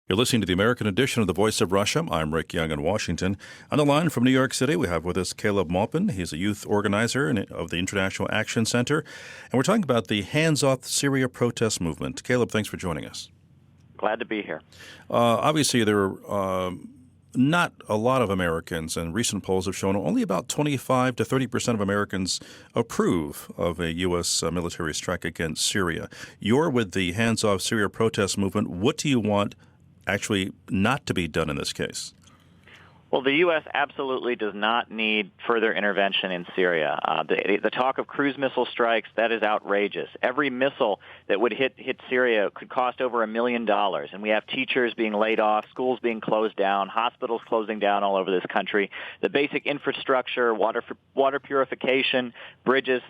You're listening to the American edition of The Voice of Russia. I'm Rick Young in Washington. On the line from New York City, we have with us Caleb Maupin. He's a youth organizer of the International Action Center. And we're talking about the Hands Off Syria protest movement. Caleb, thanks for joining us. Glad to be here. Obviously, there are not a lot of Americans, and recent polls have shown only about 25 to 30% of Americans approve of a U.S. Military strike against Syria. You're with the Hands Off Syria protest movement. What do you want actually not to be done in this case? Well, the U.S. absolutely does not need further intervention in Syria. The talk of cruise missile strikes, that is outrageous. Every missile that would hit Syria could cost over $1 million. And we have teachers being laid off, schools being closed down, hospitals closing down all over this country. The basic infrastructure, water purification, bridges.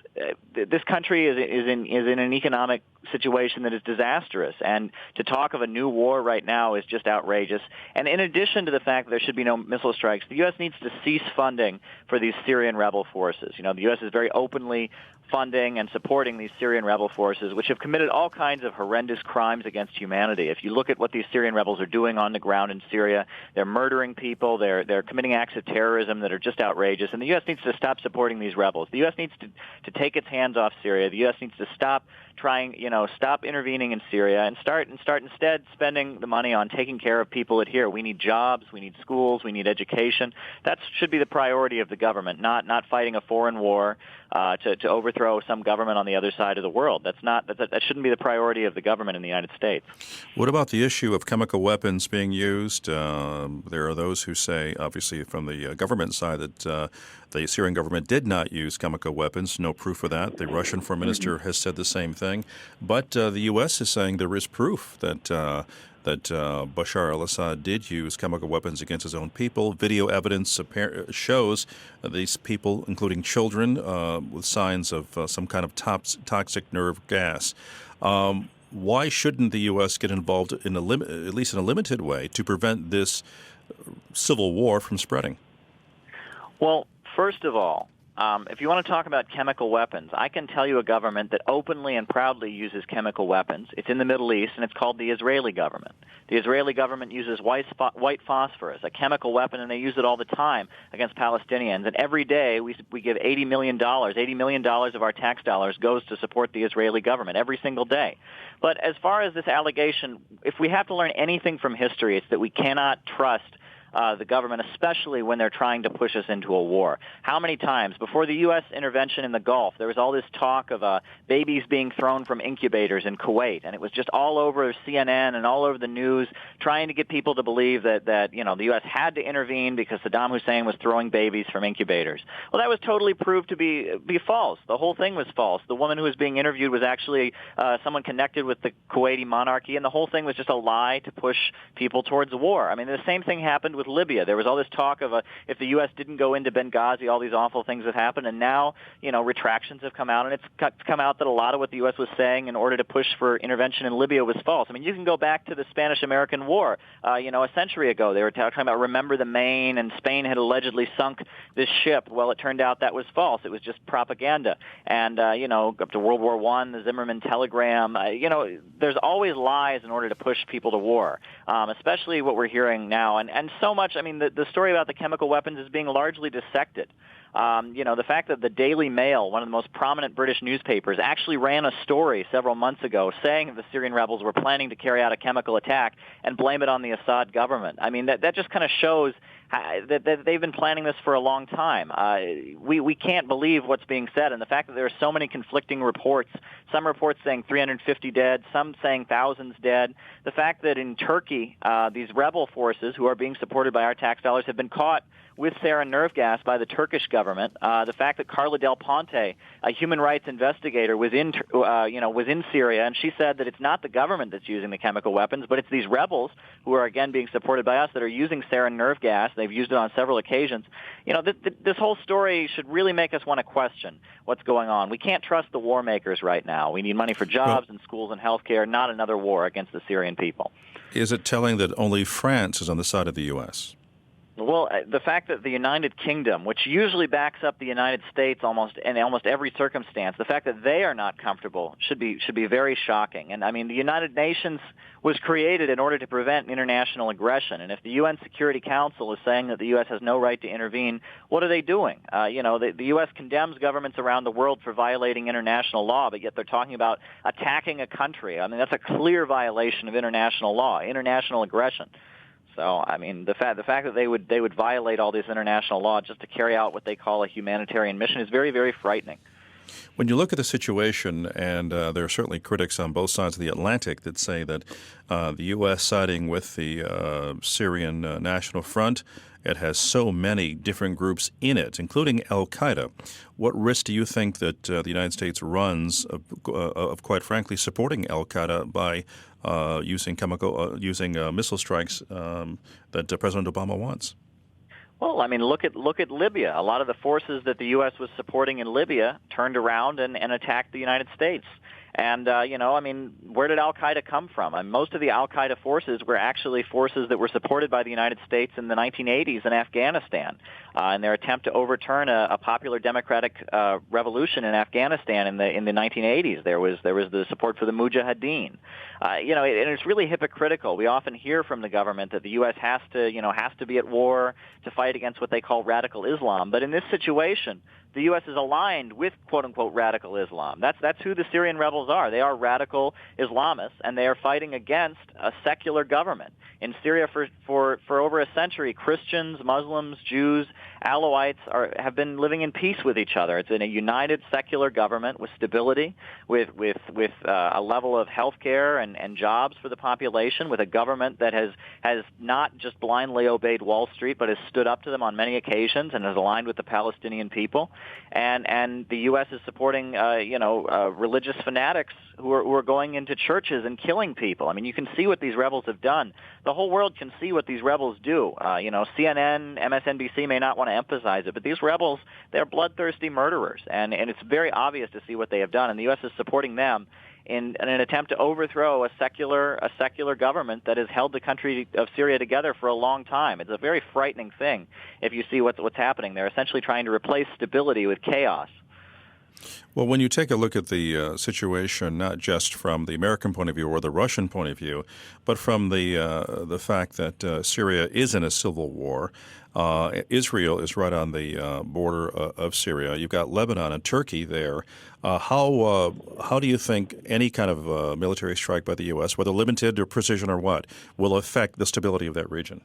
This country is in an economic situation that is disastrous. And to talk of a new war right now is just outrageous. And in addition to the fact that there should be no missile strikes, the U.S. needs to cease funding for these Syrian rebel forces. You know, the U.S. is very openly funding and supporting these Syrian rebel forces, which have committed all kinds of horrendous crimes against humanity. If you look at what these Syrian rebels are doing on the ground in Syria, they're murdering people, they're committing acts of terrorism that are just outrageous, and the U.S. needs to stop supporting these rebels. The U.S. needs to take its hands off Syria. The U.S. needs to stop intervening in Syria and start instead spending the money on taking care of people here. We need jobs, we need schools, we need education. That should be the priority of the government, not fighting a foreign war to overthrow some government on the other side of the world. That shouldn't be the priority of the government in the United States. What about the issue of chemical weapons being used? There are those who say, obviously from the government side, that the Syrian government did not use chemical weapons. No proof of that. The Russian foreign minister has said the same thing. But the U.S. is saying there is proof that Bashar al-Assad did use chemical weapons against his own people. Video evidence shows these people, including children, with signs of some kind of toxic nerve gas. Why shouldn't the U.S. get involved at least in a limited way to prevent this civil war from spreading? Well, first of all, if you want to talk about chemical weapons, I can tell you a government that openly and proudly uses chemical weapons. It's in the Middle East, and it's called the Israeli government. The Israeli government uses white phosphorus, a chemical weapon, and they use it all the time against Palestinians. And every day we give $80 million. $80 million of our tax dollars goes to support the Israeli government every single day. But as far as this allegation, if we have to learn anything from history, it's that we cannot trust the government, especially when they're trying to push us into a war. How many times, before the U.S. intervention in the Gulf, there was all this talk of babies being thrown from incubators in Kuwait, and it was just all over CNN and all over the news trying to get people to believe that the U.S. had to intervene because Saddam Hussein was throwing babies from incubators. Well, that was totally proved to be false. The whole thing was false. The woman who was being interviewed was actually someone connected with the Kuwaiti monarchy, and the whole thing was just a lie to push people towards war. I mean, the same thing happened with Libya. There was all this talk of if the U.S. didn't go into Benghazi, all these awful things have happened, and now, retractions have come out, and it's come out that a lot of what the U.S. was saying in order to push for intervention in Libya was false. I mean, you can go back to the Spanish-American War. A century ago, they were talking about Remember the Maine, and Spain had allegedly sunk this ship. Well, it turned out that was false. It was just propaganda. And, up to World War I, the Zimmerman telegram, there's always lies in order to push people to war, especially what we're hearing now. And so much, the story about the chemical weapons is being largely dissected. The fact that the Daily Mail, one of the most prominent British newspapers, actually ran a story several months ago saying that the Syrian rebels were planning to carry out a chemical attack and blame it on the Assad government. I mean, that just kind of shows that they've been planning this for a long time. We can't believe what's being said, and the fact that there are so many conflicting reports, some reports saying 350 dead, some saying thousands dead. The fact that in Turkey, these rebel forces, who are being supported by our tax dollars, have been caught with sarin nerve gas by the Turkish government. The fact that Carla Del Ponte, a human rights investigator, was in Syria, and she said that it's not the government that's using the chemical weapons, but it's these rebels who are again being supported by us that are using sarin nerve gas. They've used it on several occasions. This whole story should really make us want to question what's going on. We can't trust the war makers right now. We need money for jobs and schools and health care, not another war against the Syrian people. Is it telling that only France is on the side of the U.S.? Well, the fact that the United Kingdom, which usually backs up the United States in almost every circumstance, the fact that they are not comfortable should be very shocking. And I mean, the United Nations was created in order to prevent international aggression. And if the UN Security Council is saying that the U.S. has no right to intervene, what are they doing? The U.S. condemns governments around the world for violating international law, but yet they're talking about attacking a country. I mean, that's a clear violation of international law, international aggression. So, I mean, the fact that they would violate all this international law just to carry out what they call a humanitarian mission is very, very frightening. When you look at the situation, and there are certainly critics on both sides of the Atlantic that say that the U.S. siding with the Syrian National Front, it has so many different groups in it, including al-Qaeda. What risk do you think that the United States runs of quite frankly, supporting al-Qaeda by using missile strikes that President Obama wants? Well, I mean, look at Libya. A lot of the forces that the U.S. was supporting in Libya turned around and attacked the United States. And, I mean, where did al-Qaeda come from? I mean, most of the al-Qaeda forces were actually forces that were supported by the United States in the 1980s in Afghanistan in their attempt to overturn a popular democratic revolution in Afghanistan in the 1980s. There was the support for the Mujahideen. And it's really hypocritical. We often hear from the government that the U.S. has to be at war to fight against what they call radical Islam. But in this situation, the U.S. is aligned with quote-unquote radical Islam. That's who the Syrian rebels are. They are radical Islamists, and they are fighting against a secular government. In Syria for over a century, Christians, Muslims, Jews, Alawites have been living in peace with each other. It's been a united secular government with stability, with a level of health care and jobs for the population, with a government that has not just blindly obeyed Wall Street, but has stood up to them on many occasions and has aligned with the Palestinian people. And the U.S. is supporting, religious fanatics who are going into churches and killing people. I mean, you can see what these rebels have done. The whole world can see what these rebels do. CNN, MSNBC may not want to emphasize it, but these rebels, they're bloodthirsty murderers, and it's very obvious to see what they have done. And the U.S. is supporting them in an attempt to overthrow a secular government that has held the country of Syria together for a long time. It's a very frightening thing if you see what's happening. They're essentially trying to replace stability with chaos. Well, when you take a look at the situation, not just from the American point of view or the Russian point of view, but from the fact that Syria is in a civil war, Israel is right on the border of Syria. You've got Lebanon and Turkey there. How do you think any kind of military strike by the U.S., whether limited or precision or what, will affect the stability of that region?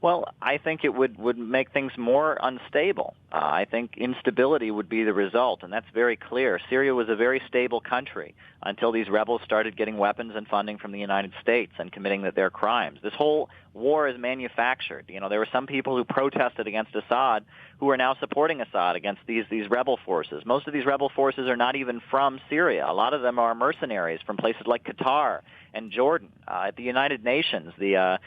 Well, I think it would make things more unstable. I think instability would be the result, and that's very clear. Syria was a very stable country until these rebels started getting weapons and funding from the United States and committing their crimes. This whole war is manufactured. There were some people who protested against Assad who are now supporting Assad against these rebel forces. Most of these rebel forces are not even from Syria. A lot of them are mercenaries from places like Qatar and Jordan. At the United Nations, the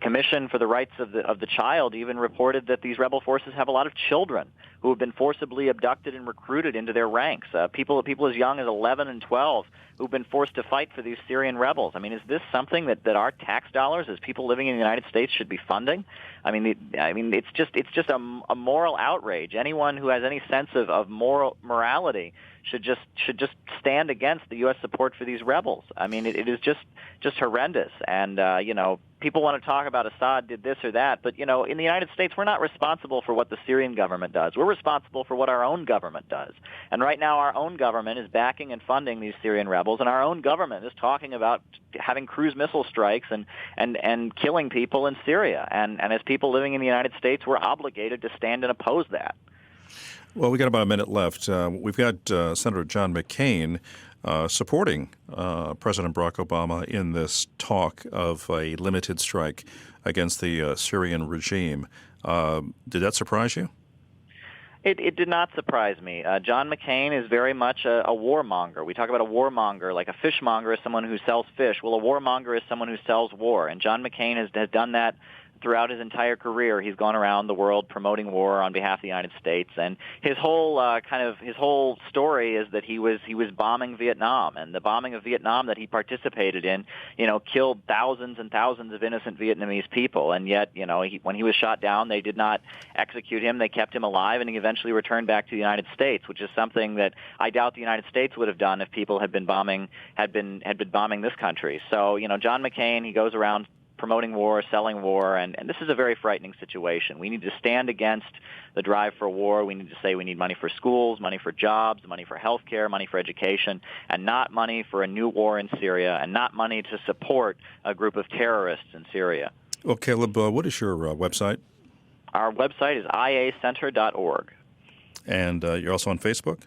Commission for the Rights of the Child even reported that these rebel forces have a lot of children who have been forcibly abducted and recruited into their ranks. People as young as 11 and 12 who've been forced to fight for these Syrian rebels. I mean, is this something that our tax dollars, as people living in the United States, should be funding? I mean, it's just a moral outrage. Anyone who has any sense of morality should just stand against the U.S. support for these rebels. I mean, it is just horrendous. And people want to talk about Assad did this or that, but in the United States, we're not responsible for what the Syrian government does. We're responsible for what our own government does. And right now, our own government is backing and funding these Syrian rebels, and our own government is talking about having cruise missile strikes and killing people in Syria. And as people living in the United States, we're obligated to stand and oppose that. Well, we got about a minute left. We've got Senator John McCain supporting President Barack Obama in this talk of a limited strike against the Syrian regime. Did that surprise you? It did not surprise me. John McCain is very much a warmonger. We talk about a warmonger, like a fishmonger is someone who sells fish. Well, a warmonger is someone who sells war, and John McCain has done that throughout his entire career, he's gone around the world promoting war on behalf of the United States, and his whole his whole story is that he was bombing Vietnam, and the bombing of Vietnam that he participated in, killed thousands and thousands of innocent Vietnamese people, and yet, when he was shot down, they did not execute him; they kept him alive, and he eventually returned back to the United States, which is something that I doubt the United States would have done if people had been bombing this country. So, John McCain, he goes around promoting war, selling war, and this is a very frightening situation. We need to stand against the drive for war. We need to say we need money for schools, money for jobs, money for health care, money for education, and not money for a new war in Syria, and not money to support a group of terrorists in Syria. Well, Caleb, what is your website? Our website is iacenter.org. And you're also on Facebook?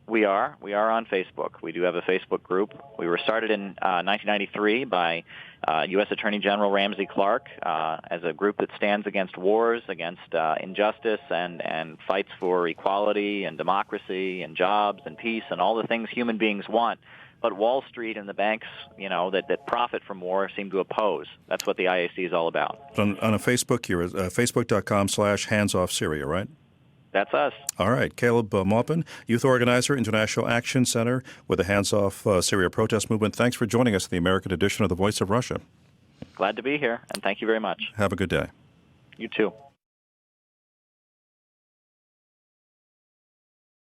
We are. We are on Facebook. We do have a Facebook group. We were started in 1993 by U.S. Attorney General Ramsey Clark as a group that stands against wars, against injustice, and fights for equality and democracy and jobs and peace and all the things human beings want. But Wall Street and the banks, that profit from war seem to oppose. That's what the IAC is all about. On a Facebook, you're at facebook.com/handsoffsyria, right? That's us. All right. Caleb Maupin, youth organizer, International Action Center with the Hands Off Syria protest movement. Thanks for joining us in the American edition of The Voice of Russia. Glad to be here, and thank you very much. Have a good day. You too.